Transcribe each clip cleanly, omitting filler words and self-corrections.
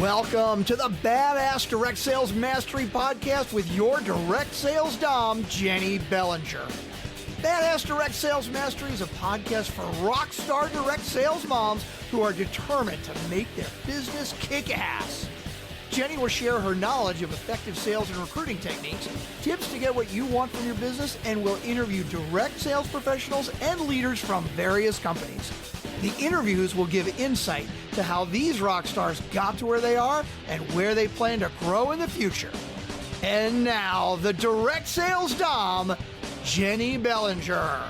Welcome to the Badass Direct Sales Mastery Podcast with your direct sales dom, Jennie Bellinger. Badass Direct Sales Mastery is a podcast for rock star direct sales moms who are determined to make their business kick ass. Jennie will share her knowledge of effective sales and recruiting techniques, tips to get what you want from your business, and will interview direct sales professionals and leaders from various companies. The interviews will give insight to how these rock stars got to where they are and where they plan to grow in the future. And now, the direct sales dom, Jennie Bellinger.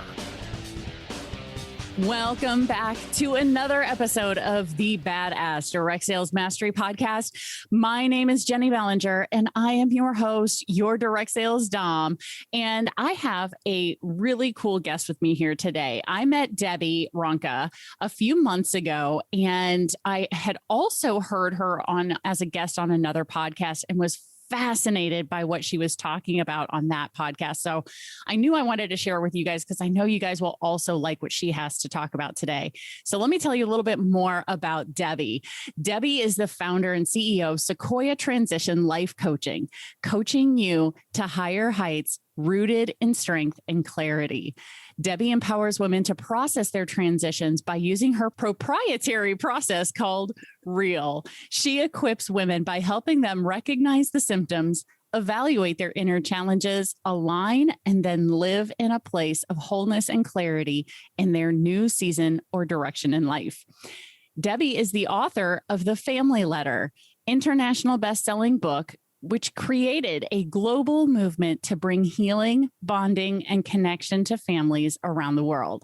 Welcome back to another episode of the Badass Direct Sales Mastery Podcast. My name is Jennie Bellinger, and I am your host, your direct sales dom. And I have a really cool guest with me here today. I met Debi Ronca a few months ago, and I had also heard her on as a guest on another podcast and was fascinated by what she was talking about on that podcast. So I knew I wanted to share with you guys because I know you guys will also like what she has to talk about today. So let me tell you a little bit more about Debi. Debi is the founder and CEO of Sequoia Transition Life Coaching, coaching you to higher heights rooted in strength and clarity. Debi empowers women to process their transitions by using her proprietary process called REAL. She equips women by helping them recognize the symptoms, evaluate their inner challenges, align, and then live in a place of wholeness and clarity in their new season or direction in life. Debi is the author of The Family Letter, international best-selling book, which created a global movement to bring healing, bonding, and connection to families around the world.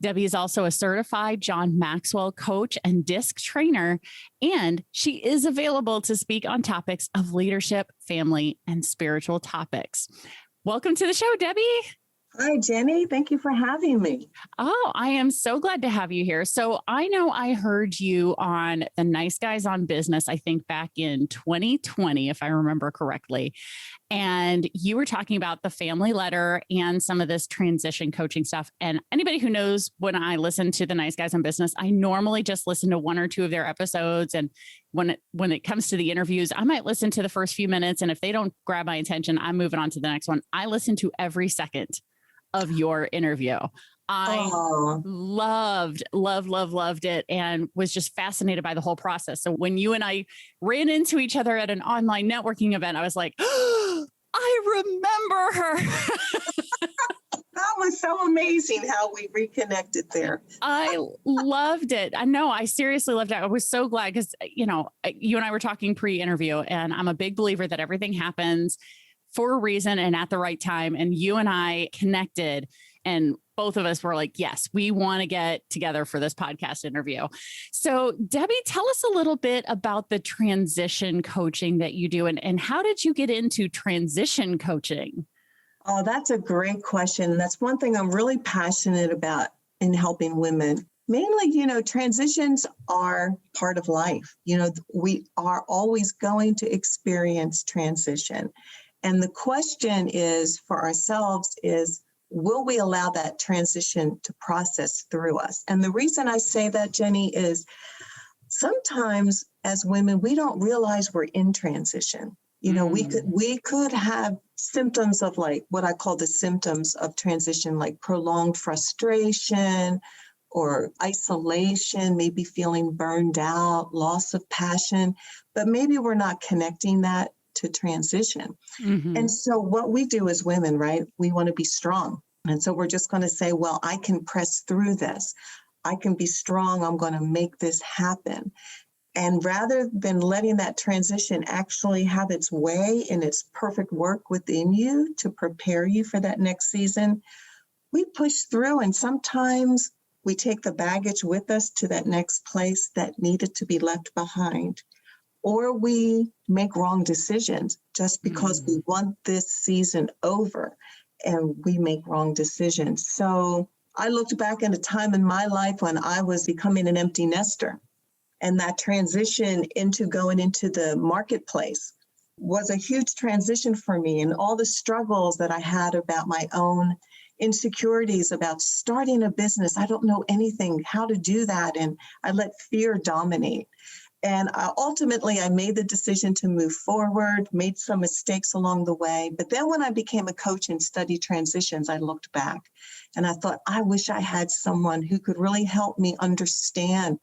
Debi is also a certified John Maxwell coach and DISC trainer, and she is available to speak on topics of leadership, family, and spiritual topics. Welcome to the show, Debi. Hi, Jennie. Thank you for having me. Oh, I am so glad to have you here. So I know I heard you on the Nice Guys on Business, I think back in 2020, if I remember correctly. And you were talking about the family letter and some of this transition coaching stuff. And anybody who knows when I listen to the Nice Guys on Business, I normally just listen to one or two of their episodes. And when it comes to the interviews, I might listen to the first few minutes. And if they don't grab my attention, I'm moving on to the next one. I listen to every second of your interview. I loved it and was just fascinated by the whole process. So when you and I ran into each other at an online networking event, I was like, oh, I remember her. That was so amazing how we reconnected there. I loved it. I know. I seriously loved it. I was so glad because, you and I were talking pre-interview, and I'm a big believer that everything happens for a reason and at the right time. And you and I connected, and both of us were like, yes, we want to get together for this podcast interview. So Debi, tell us a little bit about the transition coaching that you do, and how did you get into transition coaching? Oh, that's a great question. That's one thing I'm really passionate about in helping women. Mainly, transitions are part of life. We are always going to experience transition. And the question is for ourselves is, will we allow that transition to process through us? And the reason I say that, Jennie, is sometimes as women, we don't realize we're in transition. We could have symptoms of like what I call the symptoms of transition, like prolonged frustration or isolation, maybe feeling burned out, loss of passion, but maybe we're not connecting that to transition. Mm-hmm. And so what we do as women, right, we want to be strong. And so we're just going to say, well, I can press through this. I can be strong. I'm going to make this happen. And rather than letting that transition actually have its way and its perfect work within you to prepare you for that next season, we push through. And sometimes we take the baggage with us to that next place that needed to be left behind. Or we make wrong decisions just because we want this season over, and we make wrong decisions. So I looked back at a time in my life when I was becoming an empty nester, and that transition into going into the marketplace was a huge transition for me, and all the struggles that I had about my own insecurities about starting a business. I don't know anything how to do that, and I let fear dominate. And ultimately, I made the decision to move forward, made some mistakes along the way. But then when I became a coach and studied transitions, I looked back and I thought, I wish I had someone who could really help me understand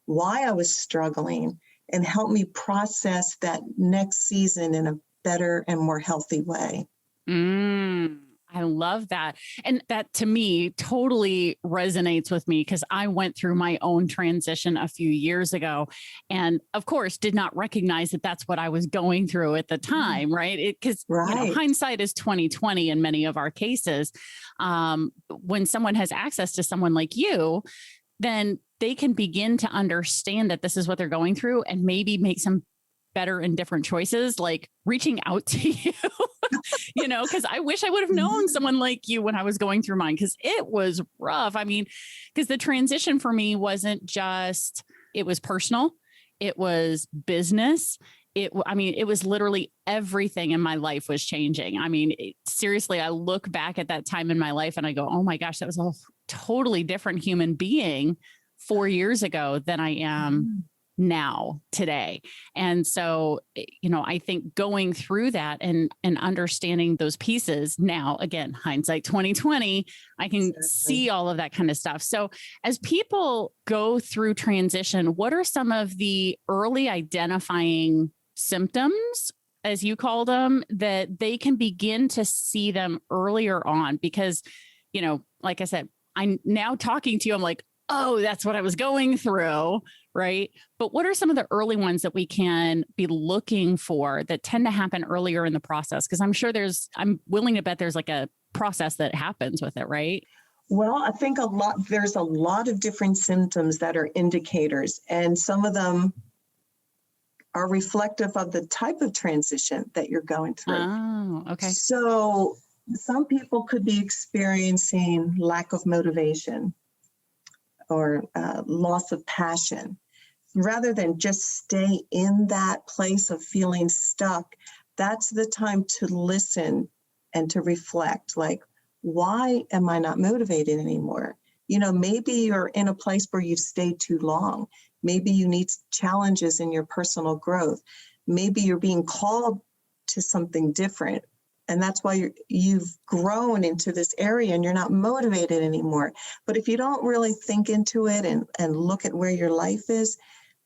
why I was struggling and help me process that next season in a better and more healthy way. I love that. And that to me totally resonates with me because I went through my own transition a few years ago and of course did not recognize that that's what I was going through at the time. Right. Because hindsight is 20/20 in many of our cases. When someone has access to someone like you, then they can begin to understand that this is what they're going through and maybe make some better and different choices, like reaching out to you, because I wish I would have known someone like you when I was going through mine, because it was rough. I mean, because the transition for me wasn't just, it was personal, it was business. It was literally everything in my life was changing. I mean, seriously, I look back at that time in my life and I go, oh my gosh, that was a totally different human being 4 years ago than I am now today. And so, I think going through that and understanding those pieces now, again, hindsight 20/20, I can see all of that kind of stuff. So as people go through transition, what are some of the early identifying symptoms, as you call them, that they can begin to see them earlier on? Because, like I said, I'm now talking to you, I'm like, oh, that's what I was going through. Right. But what are some of the early ones that we can be looking for that tend to happen earlier in the process? Because I'm sure I'm willing to bet there's like a process that happens with it, right? Well, I think there's a lot of different symptoms that are indicators, and some of them are reflective of the type of transition that you're going through. Oh, okay. So some people could be experiencing lack of motivation or loss of passion. Rather than just stay in that place of feeling stuck, that's the time to listen and to reflect, like, why am I not motivated anymore? Maybe you're in a place where you've stayed too long. Maybe you need challenges in your personal growth. Maybe you're being called to something different. And that's why you've grown into this area and you're not motivated anymore. But if you don't really think into it and look at where your life is,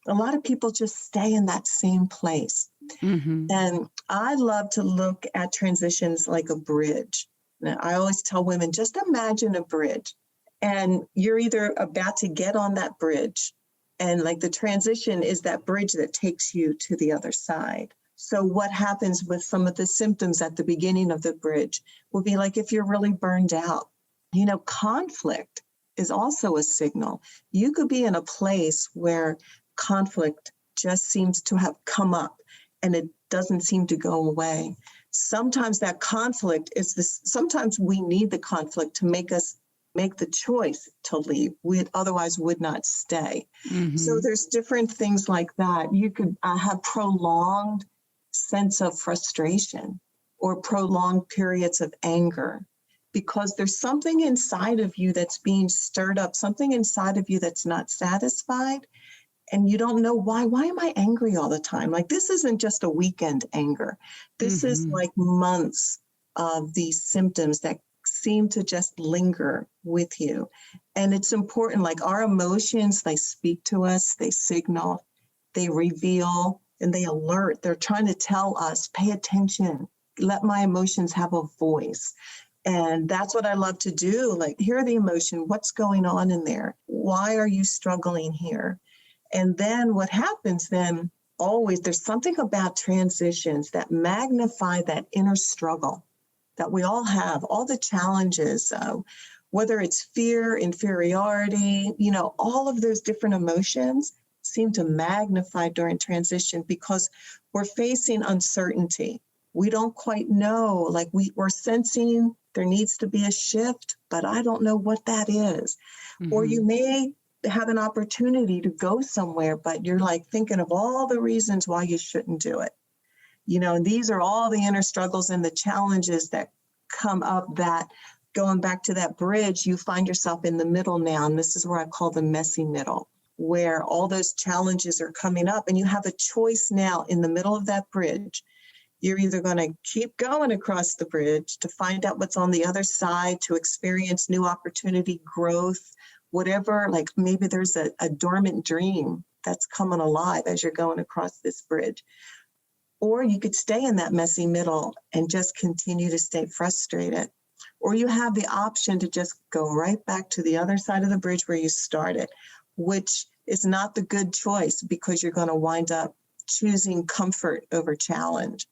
a lot of people just stay in that same place. Mm-hmm. And I love to look at transitions like a bridge. Now, I always tell women, just imagine a bridge and you're either about to get on that bridge and like the transition is that bridge that takes you to the other side. So what happens with some of the symptoms at the beginning of the bridge will be like if you're really burned out. Conflict is also a signal. You could be in a place where conflict just seems to have come up and it doesn't seem to go away. Sometimes that conflict sometimes we need the conflict to make us make the choice to leave. We otherwise would not stay. Mm-hmm. So there's different things like that. You could have prolonged sense of frustration or prolonged periods of anger because there's something inside of you that's being stirred up, something inside of you that's not satisfied. And you don't know why. Why am I angry all the time? Like, this isn't just a weekend anger. This is like months of these symptoms that seem to just linger with you. And it's important, like our emotions, they speak to us, they signal, they reveal, and they alert. They're trying to tell us, pay attention, let my emotions have a voice. And that's what I love to do. Like, hear the emotion. What's going on in there? Why are you struggling here? And then what happens then, always, there's something about transitions that magnify that inner struggle that we all have, all the challenges, whether it's fear, inferiority, all of those different emotions seem to magnify during transition because we're facing uncertainty. We don't quite know, like we're sensing there needs to be a shift, but I don't know what that is. Mm-hmm. Or you may have an opportunity to go somewhere, but you're like thinking of all the reasons why you shouldn't do it. And these are all the inner struggles and the challenges that come up that going back to that bridge, you find yourself in the middle now. And this is where I call the messy middle, where all those challenges are coming up, and you have a choice now in the middle of that bridge. You're either going to keep going across the bridge to find out what's on the other side, to experience new opportunity, growth, whatever, like maybe there's a dormant dream that's coming alive as you're going across this bridge. Or you could stay in that messy middle and just continue to stay frustrated. Or you have the option to just go right back to the other side of the bridge where you started, which is not the good choice because you're going to wind up choosing comfort over challenge.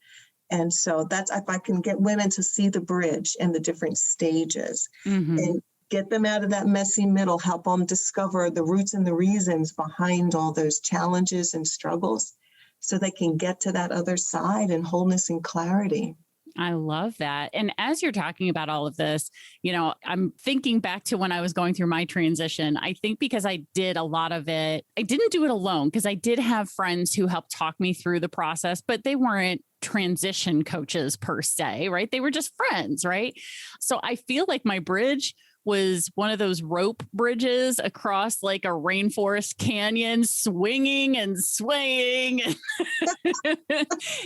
And so that's, if I can get women to see the bridge and the different stages and get them out of that messy middle, help them discover the roots and the reasons behind all those challenges and struggles so they can get to that other side in wholeness and clarity. I love that. And as you're talking about all of this, you know, I'm thinking back to when I was going through my transition. I think because I did a lot of it, I didn't do it alone because I did have friends who helped talk me through the process, but they weren't transition coaches per se, right? They were just friends, right? So I feel like my bridge was one of those rope bridges across like a rainforest canyon, swinging and swaying.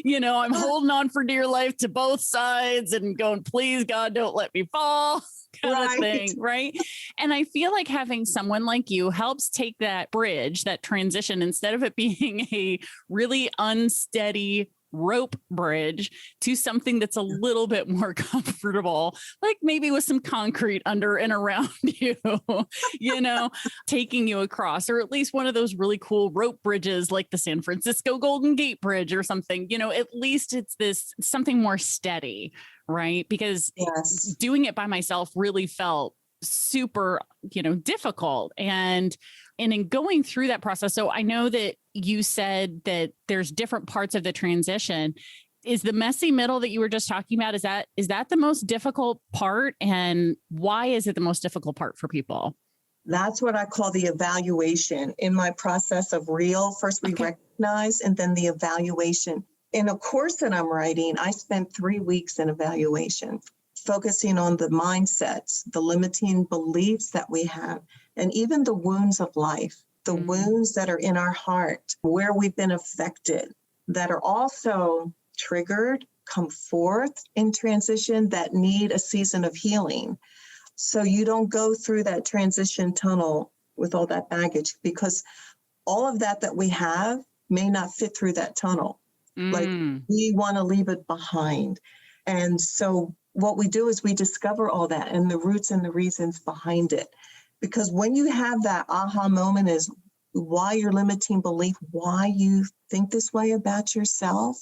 You know, I'm holding on for dear life to both sides and going, please, God, don't let me fall, kind of thing, right? And I feel like having someone like you helps take that bridge, that transition, instead of it being a really unsteady rope bridge to something that's a little bit more comfortable, like maybe with some concrete under and around you, you know, taking you across, or at least one of those really cool rope bridges like the San Francisco Golden Gate Bridge or something, you know, at least it's this something more steady, right? Because doing it by myself really felt super, you know, difficult. And in going through that process, so I know that you said that there's different parts of the transition. Is the messy middle that you were just talking about, is that the most difficult part? And why is it the most difficult part for people? That's what I call the evaluation. In my process of real, first we recognize and then the evaluation. In a course that I'm writing, I spent 3 weeks in evaluation, focusing on the mindsets, the limiting beliefs that we have, and even the wounds of life, the wounds that are in our heart, where we've been affected, that are also triggered, come forth in transition, that need a season of healing. So you don't go through that transition tunnel with all that baggage, because all of that we have may not fit through that tunnel. Like we want to leave it behind. And so what we do is we discover all that and the roots and the reasons behind it. Because when you have that aha moment is why your limiting belief, why you think this way about yourself,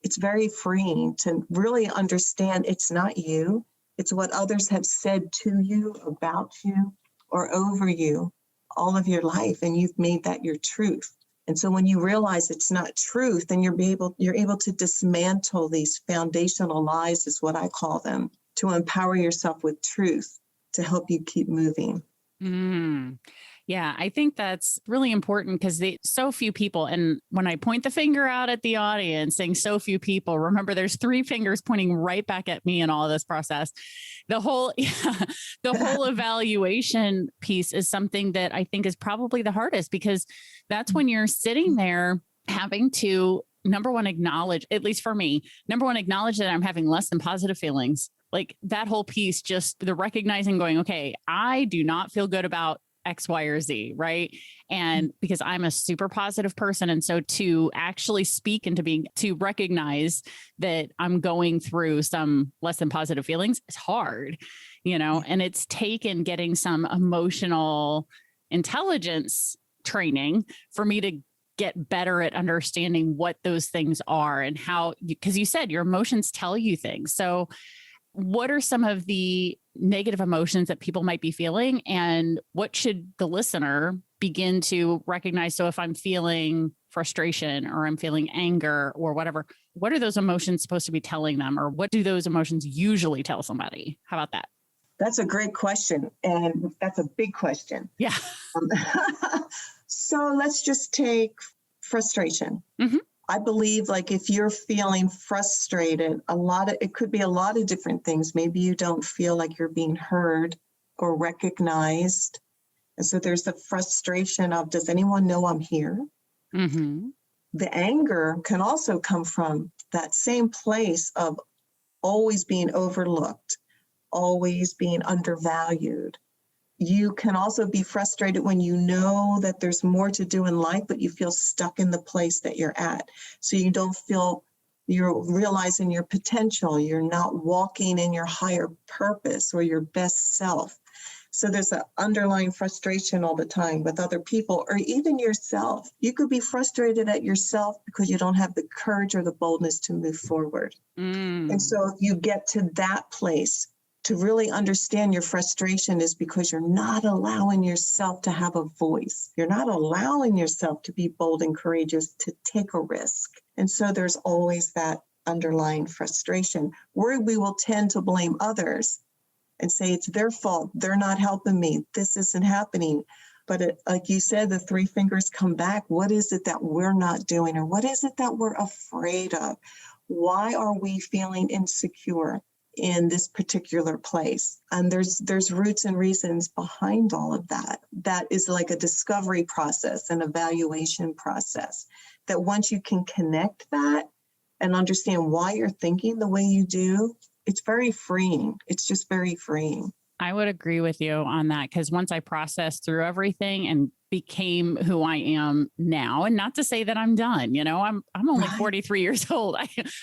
it's very freeing to really understand it's not you. It's what others have said to you, about you, or over you all of your life. And you've made that your truth. And so when you realize it's not truth, then you're able to dismantle these foundational lies, is what I call them, to empower yourself with truth to help you keep moving. Yeah, I think that's really important because so few people, and when I point the finger out at the audience saying so few people, remember there's 3 fingers pointing right back at me in all of this process. The whole evaluation piece is something that I think is probably the hardest, because that's when you're sitting there having to, number one, acknowledge, at least for me, number one, acknowledge that I'm having less than positive feelings. Like that whole piece, just the recognizing, going, okay, I do not feel good about X, Y, or Z, right? And because I'm a super positive person. And so to actually speak and to recognize that I'm going through some less than positive feelings is hard, you know, and it's taken getting some emotional intelligence training for me to get better at understanding what those things are and how, because you said your emotions tell you things. So what are some of the negative emotions that people might be feeling, and what should the listener begin to recognize? So if I'm feeling frustration or I'm feeling anger or whatever, what are those emotions supposed to be telling them, or what do those emotions usually tell somebody? How about that? That's a great question. And that's a big question. Yeah. So let's just take frustration. I believe, like, if you're feeling frustrated, it could be a lot of different things. Maybe you don't feel like you're being heard or recognized. And so there's the frustration of, does anyone know I'm here? Mm-hmm. The anger can also come from that same place of always being overlooked, always being undervalued. You can also be frustrated when you know that there's more to do in life, but you feel stuck in the place that you're at. So you don't feel you're realizing your potential. You're not walking in your higher purpose or your best self. So there's an underlying frustration all the time with other people or even yourself. You could be frustrated at yourself because you don't have the courage or the boldness to move forward. And so if you get to that place, to really understand your frustration is because you're not allowing yourself to have a voice. You're not allowing yourself to be bold and courageous, to take a risk. And so there's always that underlying frustration where we will tend to blame others and say it's their fault. They're not helping me. This isn't happening. But like you said, the three fingers come back. What is it that we're not doing? Or what is it that we're afraid of? Why are we feeling insecure in this particular place? And there's roots and reasons behind all of that. That is like a discovery process, an evaluation process, that once you can connect that and understand why you're thinking the way you do, it's very freeing. It's just very freeing. I would agree with you on that, because once I processed through everything and became who I am now, and not to say that I'm done, I'm only 43 years old.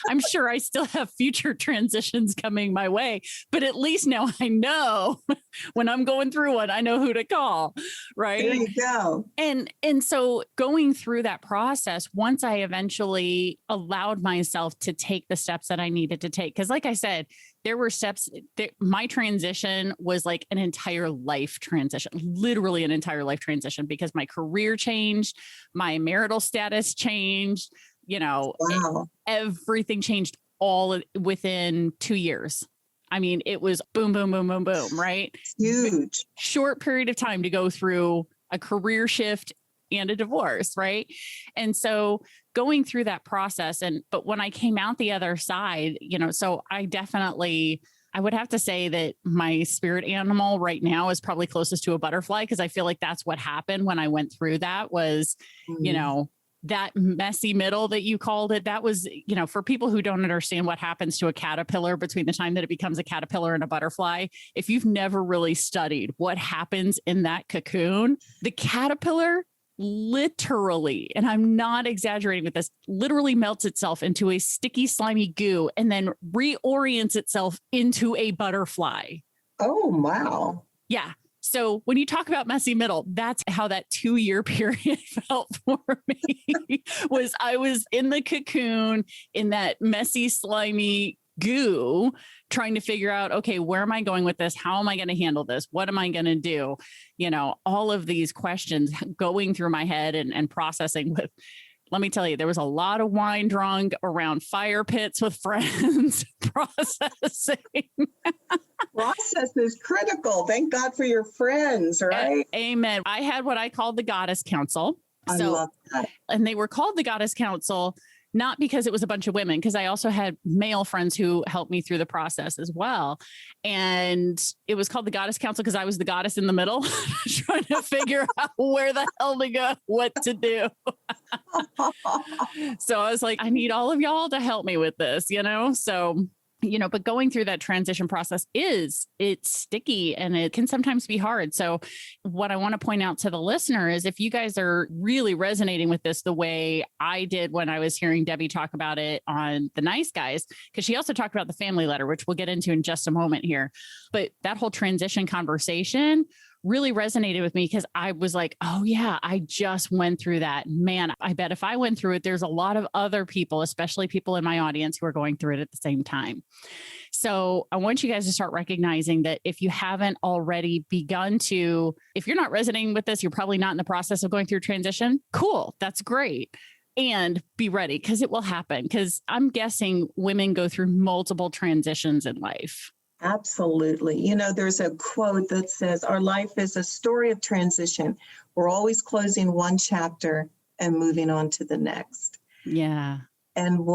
I'm sure I still have future transitions coming my way, but at least now I know when I'm going through one, I know who to call. Right. There you go. And so going through that process, once I eventually allowed myself to take the steps that I needed to take, because like I said, there were steps that my transition was like an entire life transition, literally an entire life transition, because my career changed, my marital status changed, Wow. everything changed all within 2 years. I mean, it was boom, boom, boom, boom, boom, right? Huge. Short period of time to go through a career shift and a divorce, right? And so going through that process, but when I came out the other side, so I would have to say that my spirit animal right now is probably closest to a butterfly, because I feel like that's what happened when I went through that was, that messy middle that you called it. That was, for people who don't understand what happens to a caterpillar between the time that it becomes a caterpillar and a butterfly, if you've never really studied what happens in that cocoon, the caterpillar literally, and I'm not exaggerating with this, literally melts itself into a sticky, slimy goo and then reorients itself into a butterfly. Oh, wow. Yeah. So when you talk about messy middle, that's how that 2-year period felt for me. Was I was in the cocoon in that messy, slimy goo, trying to figure out, okay, where am I going with this? How am I going to handle this? What am I going to do? All of these questions going through my head and processing with, let me tell you, there was a lot of wine drunk around fire pits with friends, processing. Process is critical. Thank God for your friends, right? Amen. I had what I called the Goddess Council. I love that. And they were called the Goddess Council not because it was a bunch of women, because I also had male friends who helped me through the process as well. And it was called the Goddess Council because I was the goddess in the middle, trying to figure out where the hell to go, what to do. So I was like, I need all of y'all to help me with this, So but going through that transition process it's sticky and it can sometimes be hard. So what I want to point out to the listener is, if you guys are really resonating with this the way I did when I was hearing Debbie talk about it on The Nice Guys, because she also talked about the family letter, which we'll get into in just a moment here. But that whole transition conversation really resonated with me, because I was like, oh yeah, I just went through that. Man, I bet if I went through it, there's a lot of other people, especially people in my audience, who are going through it at the same time. So I want you guys to start recognizing that if you haven't already begun to, if you're not resonating with this, you're probably not in the process of going through transition. Cool. That's great. And be ready, because it will happen. Because I'm guessing women go through multiple transitions in life. Absolutely. There's a quote that says, our life is a story of transition. We're always closing one chapter and moving on to the next. Yeah. And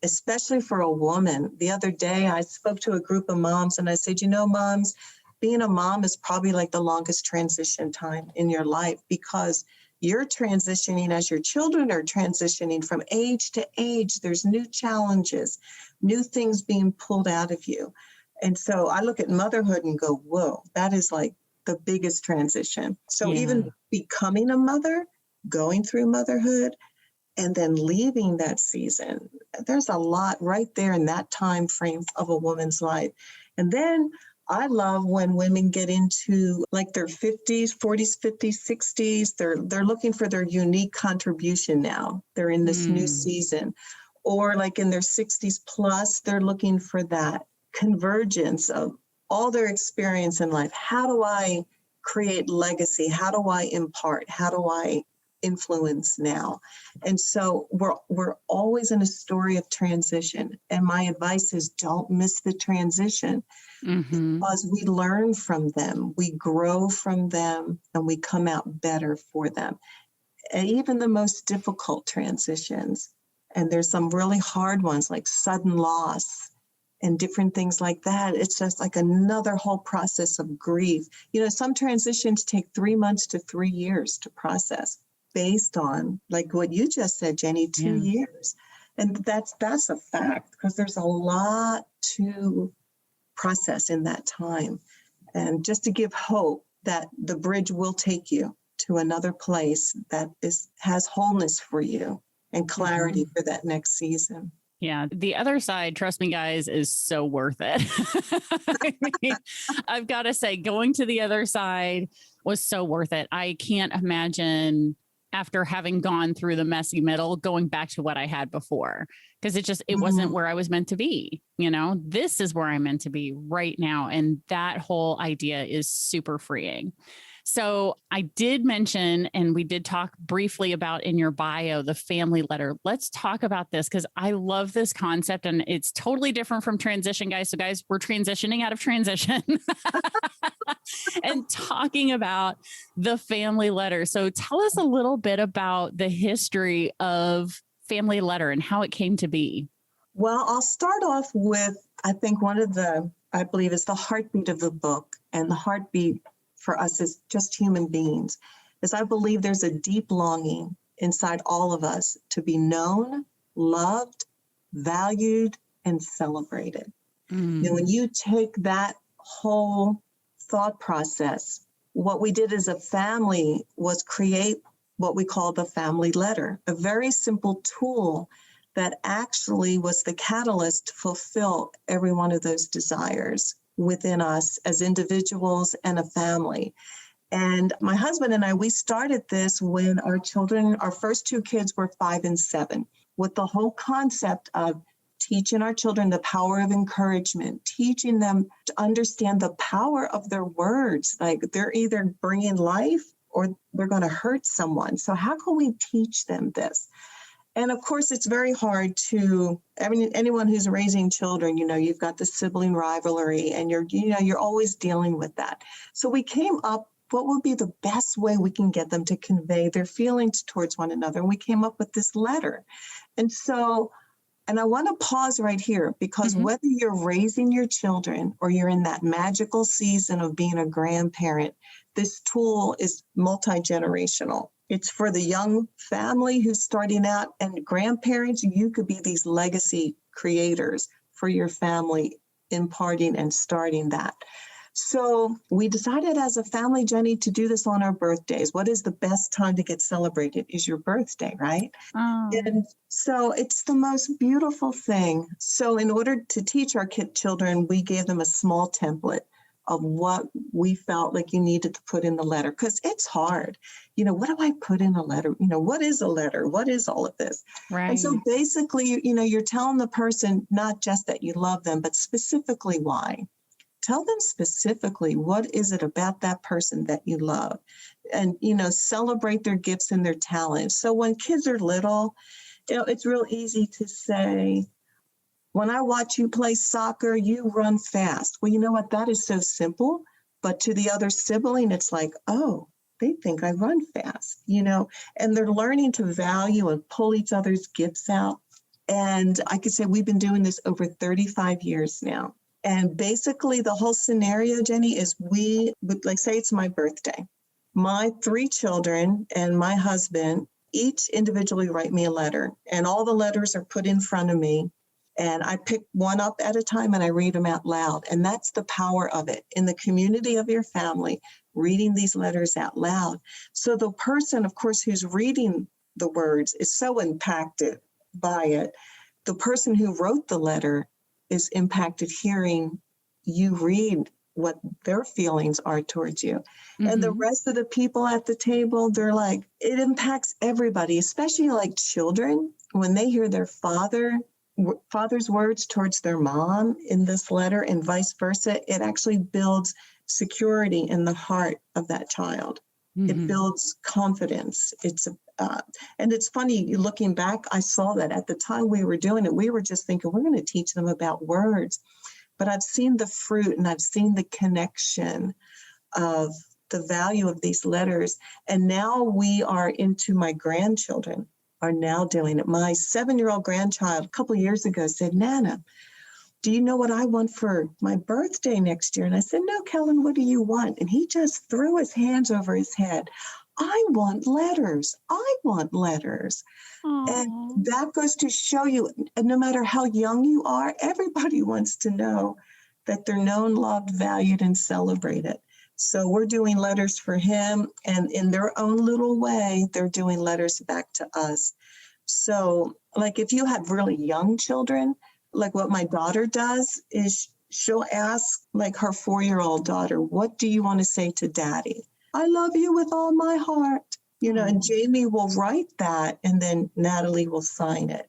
especially for a woman, the other day I spoke to a group of moms and I said, moms, being a mom is probably like the longest transition time in your life, because you're transitioning as your children are transitioning from age to age. There's new challenges, new things being pulled out of you. And so I look at motherhood and go, whoa, that is like the biggest transition. So even becoming a mother, going through motherhood, and then leaving that season, there's a lot right there in that time frame of a woman's life. And then I love when women get into like their 50s, 40s, 50s, 60s. They're looking for their unique contribution now. They're in this new season. Or like in their 60s plus, they're looking for that convergence of all their experience in life. How do I create legacy? How do I impart? How do I influence now? And so we're always in a story of transition. And my advice is don't miss the transition, because we learn from them, we grow from them, and we come out better for them. And even the most difficult transitions, and there's some really hard ones like sudden loss and different things like that. It's just like another whole process of grief. You know, some transitions take 3 months to 3 years to process, based on like what you just said, Jenny, 2 years. And that's a fact, because there's a lot to process in that time. And just to give hope that the bridge will take you to another place that has wholeness for you and clarity for that next season. Yeah. The other side, trust me, guys, is so worth it. I mean, I've got to say, going to the other side was so worth it. I can't imagine, after having gone through the messy middle, going back to what I had before, because it wasn't where I was meant to be. You know, this is where I'm meant to be right now. And that whole idea is super freeing. So I did mention, and we did talk briefly about in your bio, the family letter. Let's talk about this, because I love this concept, and it's totally different from transition, guys. So guys, we're transitioning out of transition and talking about the family letter. So tell us a little bit about the history of family letter and how it came to be. Well, I'll start off with, I think I believe is the heartbeat of the book, and the heartbeat for us as just human beings, is I believe there's a deep longing inside all of us to be known, loved, valued, and celebrated. And when you take that whole thought process, what we did as a family was create what we call the family letter, a very simple tool that actually was the catalyst to fulfill every one of those desires within us as individuals and a family. And my husband and I, we started this when our first two kids were 5 and 7, with the whole concept of teaching our children the power of encouragement, teaching them to understand the power of their words. Like, they're either bringing life or they're going to hurt someone. So how can we teach them this? And of course, it's very hard anyone who's raising children, you've got the sibling rivalry, and you're always dealing with that. So we came up, what would be the best way we can get them to convey their feelings towards one another? And we came up with this letter. And I want to pause right here, because whether you're raising your children or you're in that magical season of being a grandparent, this tool is multi-generational. It's for the young family who's starting out, and grandparents. You could be these legacy creators for your family, imparting and starting that. So we decided as a family, Jenny, to do this on our birthdays. What is the best time to get celebrated? Is your birthday, right? Oh. And so it's the most beautiful thing. So in order to teach our children, we gave them a small template of what we felt like you needed to put in the letter, because it's hard. What do I put in a letter? What is a letter? What is all of this? Right. And so basically, you're telling the person not just that you love them, but specifically why. Tell them specifically, what is it about that person that you love? And, celebrate their gifts and their talents. So when kids are little, it's real easy to say, when I watch you play soccer, you run fast. Well, you know what? That is so simple. But to the other sibling, it's like, oh, they think I run fast, and they're learning to value and pull each other's gifts out. And I could say we've been doing this over 35 years now. And basically the whole scenario, Jenny, is we would like say it's my birthday. My 3 children and my husband each individually write me a letter, and all the letters are put in front of me. And I pick one up at a time and I read them out loud. And that's the power of it in the community of your family, reading these letters out loud. So the person, of course, who's reading the words is so impacted by it. The person who wrote the letter is impacted hearing you read what their feelings are towards you. Mm-hmm. And the rest of the people at the table, they're like, it impacts everybody, especially like children, when they hear their father's words towards their mom in this letter and vice versa. It actually builds security in the heart of that child. Mm-hmm. It builds confidence. And it's funny, looking back, I saw that at the time we were doing it, we were just thinking, we're going to teach them about words. But I've seen the fruit and I've seen the connection of the value of these letters. And now we are into my grandchildren are now doing it. My 7-year-old grandchild a couple of years ago said, Nana, do you know what I want for my birthday next year? And I said, no, Kellen, what do you want? And he just threw his hands over his head. I want letters. I want letters. Aww. And that goes to show you, no matter how young you are, everybody wants to know that they're known, loved, valued, and celebrated. So we're doing letters for him, and in their own little way, they're doing letters back to us. So like if you have really young children, like what my daughter does is she'll ask like her 4-year-old daughter, what do you want to say to daddy? I love you with all my heart, and Jamie will write that and then Natalie will sign it.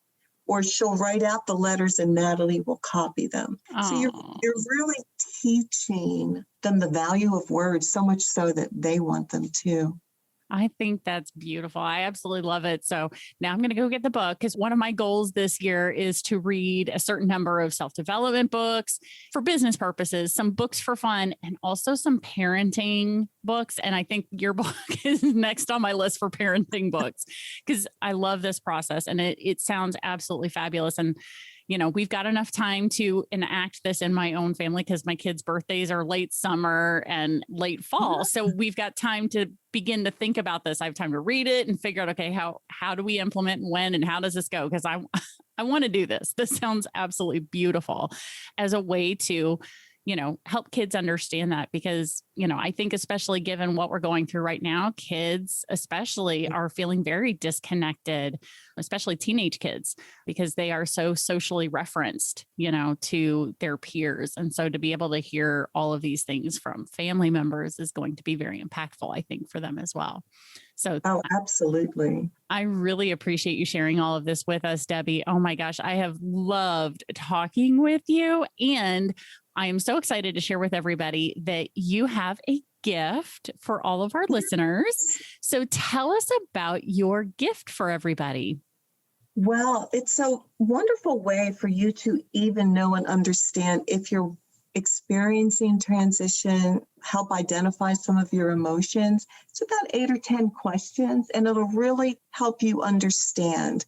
Or she'll write out the letters and Natalie will copy them. Aww. So you're really teaching them the value of words, so much so that they want them too. I think that's beautiful. I absolutely love it. So now I'm going to go get the book because one of my goals this year is to read a certain number of self-development books for business purposes, some books for fun, and also some parenting books. And I think your book is next on my list for parenting books because I love this process and it sounds absolutely fabulous. And we've got enough time to enact this in my own family because my kids' birthdays are late summer and late fall. So we've got time to begin to think about this. I have time to read it and figure out, okay, how do we implement and when and how does this go? Because I want to do this. This sounds absolutely beautiful as a way to help kids understand that because, I think especially given what we're going through right now, kids especially are feeling very disconnected, especially teenage kids, because they are so socially referenced, to their peers. And so to be able to hear all of these things from family members is going to be very impactful, I think, for them as well. So, absolutely. I really appreciate you sharing all of this with us, Debi. Oh my gosh, I have loved talking with you. And I am so excited to share with everybody that you have a gift for all of our listeners. So tell us about your gift for everybody. Well, it's a wonderful way for you to even know and understand if you're experiencing transition, help identify some of your emotions. It's about 8 or 10 questions, and it'll really help you understand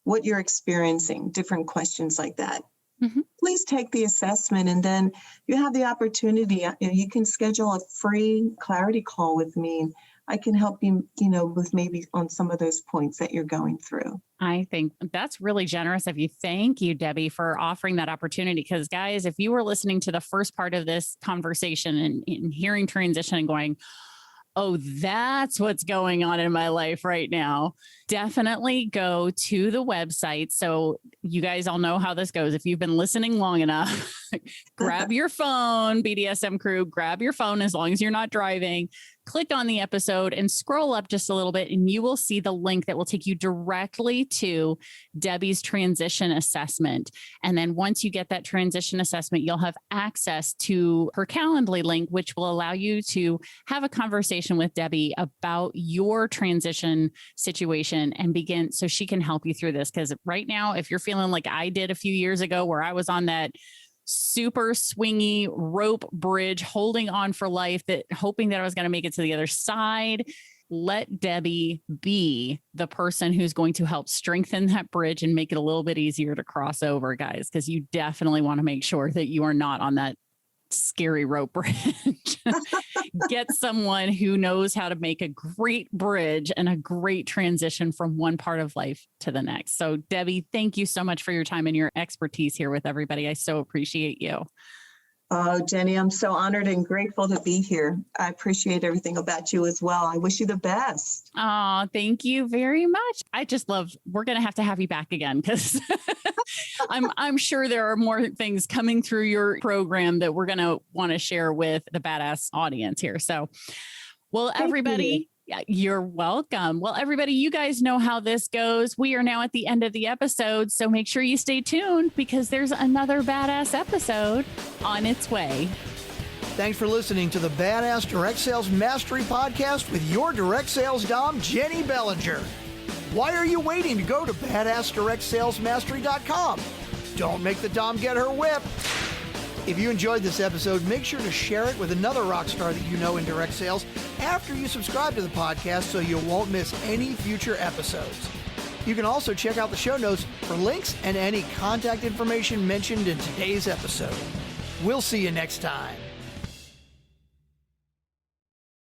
what you're experiencing, different questions like that. Mm-hmm. Please take the assessment, and then you have the opportunity. You can schedule a free clarity call with me. I can help you, with maybe on some of those points that you're going through. I think that's really generous of you. Thank you, Debi, for offering that opportunity. Because guys, if you were listening to the first part of this conversation and hearing transition and going, oh, that's what's going on in my life right now, definitely go to the website. So you guys all know how this goes. If you've been listening long enough, grab your phone, BDSM crew, grab your phone as long as you're not driving, click on the episode and scroll up just a little bit and you will see the link that will take you directly to Debi's transition assessment. And then once you get that transition assessment, you'll have access to her Calendly link, which will allow you to have a conversation with Debi about your transition situation and begin so she can help you through this. Because right now, if you're feeling like I did a few years ago where I was on that super swingy rope bridge, holding on for life, that hoping that I was going to make it to the other side, let Debi be the person who's going to help strengthen that bridge and make it a little bit easier to cross over, guys, because you definitely want to make sure that you are not on that scary rope bridge. Get someone who knows how to make a great bridge and a great transition from one part of life to the next. So Debi, thank you so much for your time and your expertise here with everybody. I so appreciate you. Oh, Jenny, I'm so honored and grateful to be here. I appreciate everything about you as well. I wish you the best. Oh, thank you very much. I just love, we're going to have you back again because I'm sure there are more things coming through your program that we're going to want to share with the badass audience here. So, well, everybody, you're welcome. Well, everybody, you guys know how this goes. We are now at the end of the episode, so make sure you stay tuned because there's another badass episode on its way. Thanks for listening to the Badass Direct Sales Mastery Podcast with your direct sales dom, Jennie Bellinger. Why are you waiting to go to badassdirectsalesmastery.com? Don't make the dom get her whip. If you enjoyed this episode, make sure to share it with another rock star that you know in direct sales after you subscribe to the podcast so you won't miss any future episodes. You can also check out the show notes for links and any contact information mentioned in today's episode. We'll see you next time.